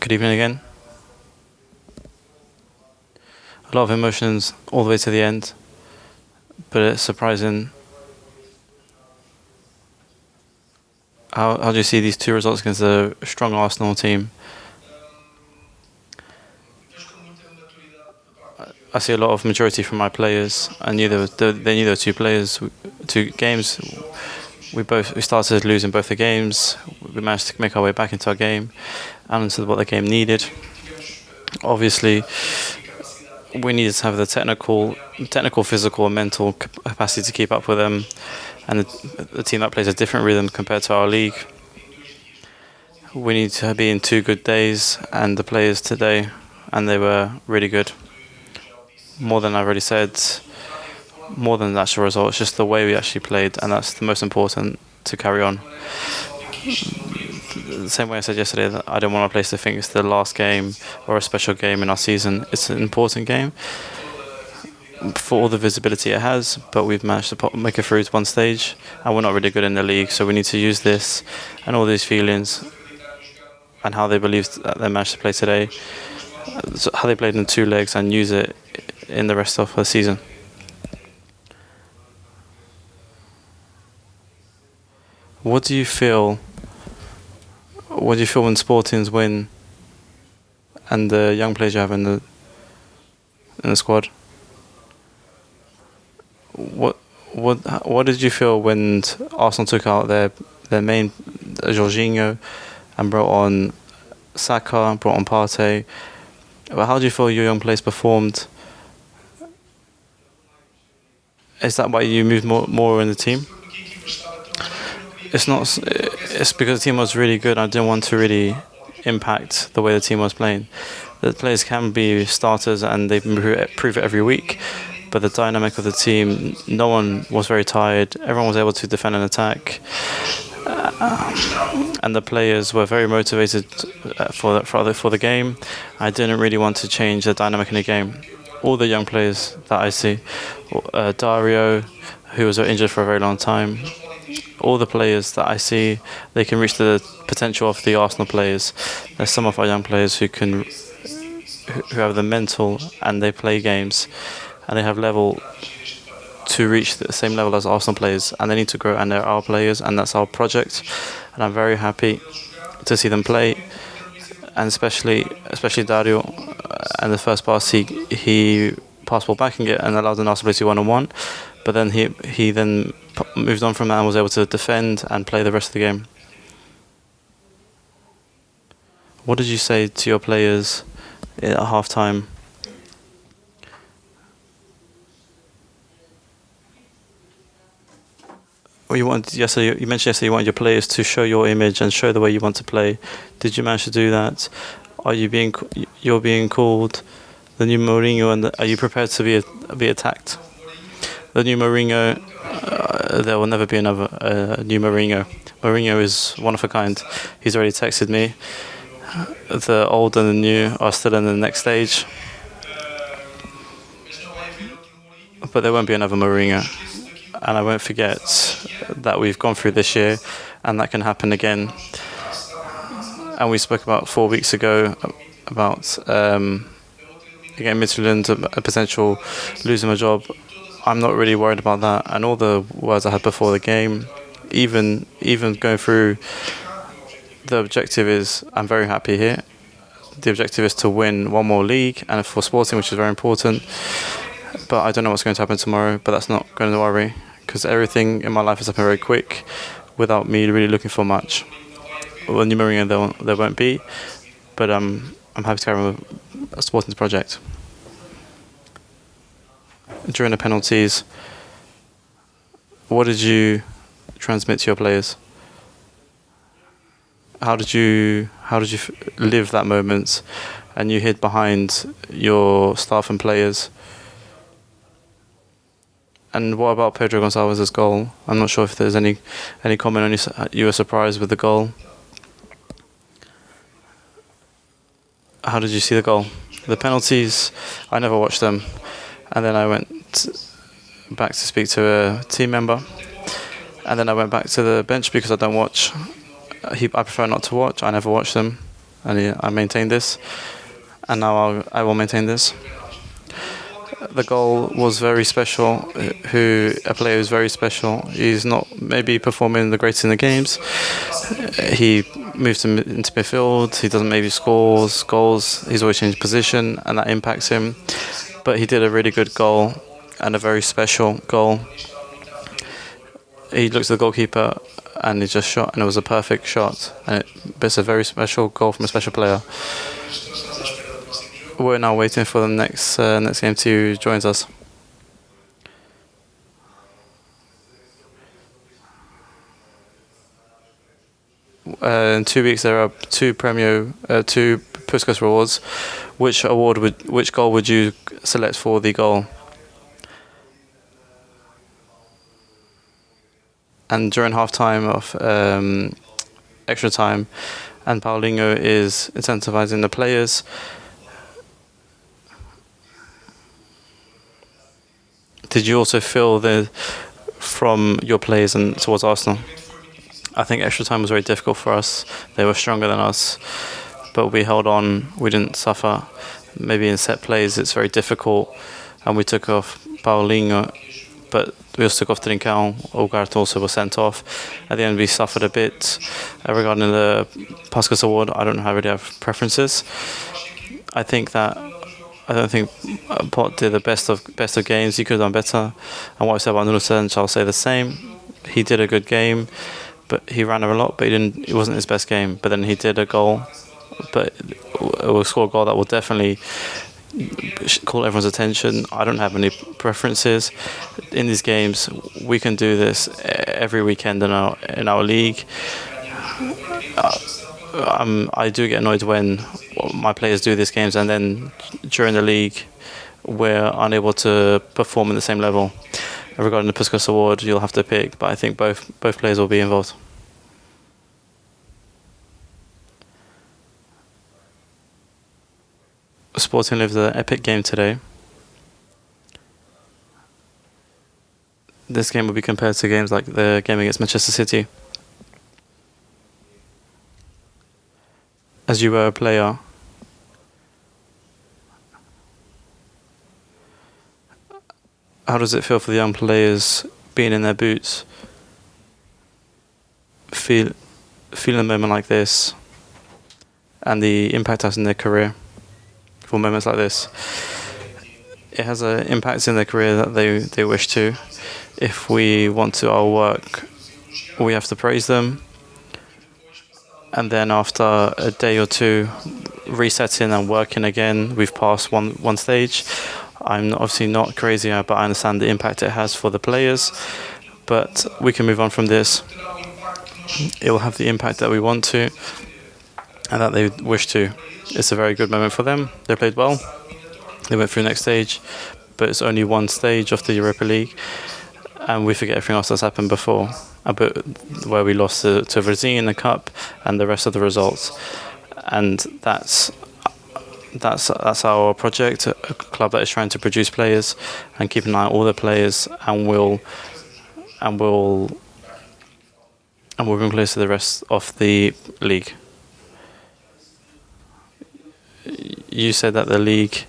Good evening again. A lot of emotions all the way to the end, but it's surprising. How do you see these two results against a strong Arsenal team? I see a lot of maturity from my players. I knew they knew there were two players, two games. We started losing both the games. We managed to make our way back into our game and into what the game needed. Obviously, we needed to have the technical, physical, and mental capacity to keep up with them, and the team that plays a different rhythm compared to our league. We need to be in 2 good days, and the players today, and they were really good. More than I've already said, more than the actual result, it's just the way we actually played, and that's the most important to carry on. The same way I said yesterday that I don't want our players to think it's the last game or a special game in our season. It's an important game for all the visibility it has, but we've managed to make it through to one stage, and we're not really good in the league, so we need to use this and all these feelings and how they believed that they managed to play today, so how they played in 2 legs, and use it in the rest of the season. What do you feel when Sportings win and the young players you have in the squad? What did you feel when Arsenal took out their main Jorginho and brought on Saka, brought on Partey? But how do you feel your young players performed? Is that why you moved more in the team? It's not. It's because the team was really good. I didn't want to really impact the way the team was playing. The players can be starters and they prove it every week. But the dynamic of the team, no one was very tired. Everyone was able to defend and attack. And the players were very motivated for the game. I didn't really want to change the dynamic in the game. All the young players that I see, Dario, who was injured for a very long time, all the players that I see, they can reach the potential of the Arsenal players. There's some of our young players who have the mental, and they play games, and they have level to reach the same level as Arsenal players, and they need to grow, and they're our players, and that's our project. And I'm very happy to see them play, and especially Dario. And the first pass, he passed ball back and allowed the Arsenal players to 1-on-1, but then he then moved on from that and was able to defend and play the rest of the game. What did you say to your players at half-time? You mentioned yesterday you wanted your players to show your image and show the way you want to play. Did you manage to do that? You're being called the new Mourinho, and are you prepared to be attacked? The new Mourinho, there will never be another new Mourinho. Mourinho is one of a kind. He's already texted me. The old and the new are still in the next stage, but there won't be another Mourinho. And I won't forget that we've gone through this year, and that can happen again. And we spoke about 4 weeks ago about again Midtjylland, a potential losing my job. I'm not really worried about that. And all the words I had before the game, even going through, the objective is, I'm very happy here. The objective is to win one more league, and for Sporting, which is very important. But I don't know what's going to happen tomorrow, but that's not going to worry, because everything in my life has happened very quick without me really looking for much. Well, new Mourinho there won't be, but I'm happy to carry on with a Sporting's project. During the penalties, what did you transmit to your players? How did you live that moment, and you hid behind your staff and players? And what about Pedro Goncalves' goal? I'm not sure if there's any comment on you were surprised with the goal. How did you see the goal? The penalties, I never watched them. And then I went back to speak to a team member. And then I went back to the bench because I don't watch. I prefer not to watch. I never watch them. and I maintained this, and now I will maintain this. The goal was very special. A player who's very special. He's not maybe performing the greatest in the games. He moves into midfield. He doesn't maybe score goals. He's always changing position, and that impacts him. But he did a really good goal and a very special goal. He looked at the goalkeeper and he just shot, and it was a perfect shot. And it's a very special goal from a special player. We're now waiting for the next game to join us. In 2 weeks there are two Puskas awards. Which goal would you select for the goal? And during half time of extra time, and Paulinho is incentivizing the players. Did you also feel from your players and towards Arsenal? I think extra time was very difficult for us. They were stronger than us, but we held on. We didn't suffer. Maybe in set plays it's very difficult, and we took off Paulinho, but we also took off Trincão. Ugarte also was sent off. At the end we suffered a bit. Regarding the Puskas award, I don't really have preferences. I don't think Pot did the best of games. He could have done better. And what I said about Nuno Santos, I'll say the same. He did a good game, but he ran a lot. But it wasn't his best game. But then he did a goal, but it will score a goal that will definitely call everyone's attention. I don't have any preferences in these games. We can do this every weekend in our league. I do get annoyed when my players do these games and then during the league we're unable to perform at the same level. Regarding the Puskas award, you'll have to pick, but I think both players will be involved. Sporting lived an epic game today. This game will be compared to games like the game against Manchester City. As you were a player, how does it feel for the young players being in their boots, feeling a moment like this, and the impact it has in their career for moments like this? It has an impact in their career that they wish to. If we want to our work, we have to praise them. And then after a day or two, resetting and working again, we've passed one stage. I'm obviously not crazy, but I understand the impact it has for the players. But we can move on from this. It will have the impact that we want to and that they wish to. It's a very good moment for them. They played well. They went through the next stage, but it's only one stage of the Europa League. And we forget everything else that's happened before, but where we lost to Brazil in the cup and the rest of the results. And that's our project, a club that is trying to produce players and keep an eye on all the players, and we'll bring players to the rest of the league. You said that the league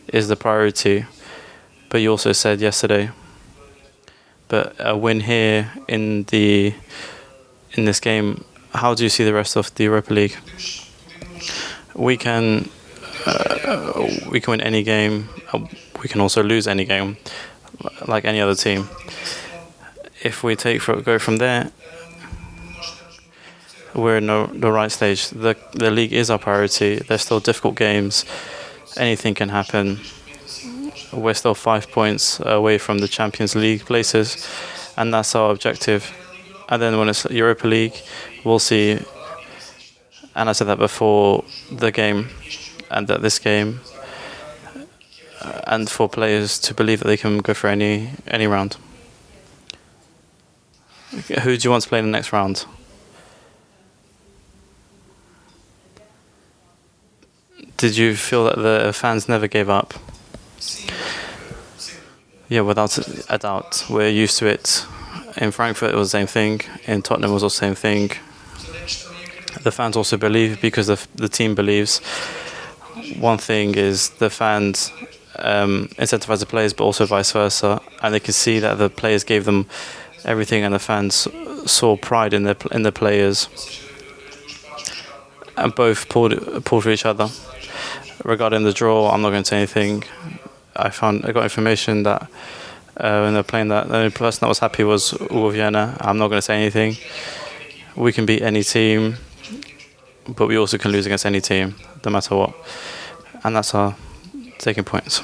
is the priority, but you also said yesterday. But a win here in this game, how do you see the rest of the Europa League? We can win any game. We can also lose any game, like any other team. If we go from there, we're in the right stage. The league is our priority. There's still difficult games. Anything can happen. We're still 5 points away from the Champions League places, and that's our objective. And then when it's Europa League, we'll see. And I said that before the game, and that this game, and for players to believe that they can go for any round. Who do you want to play in the next round? Did you feel that the fans never gave up? Yeah, without a doubt. We're used to it. In Frankfurt, it was the same thing. In Tottenham, it was the same thing. the fans also believe because the team believes. One thing is the fans incentivize the players, but also vice versa, and they can see that the players gave them everything, and the fans saw pride in the players, and both pulled for each other. Regarding the draw, I'm not going to say anything. I got information that when they're playing that, the only person that was happy was Vienna. I'm not going to say anything. We can beat any team, but we also can lose against any team, no matter what. And that's our taking points.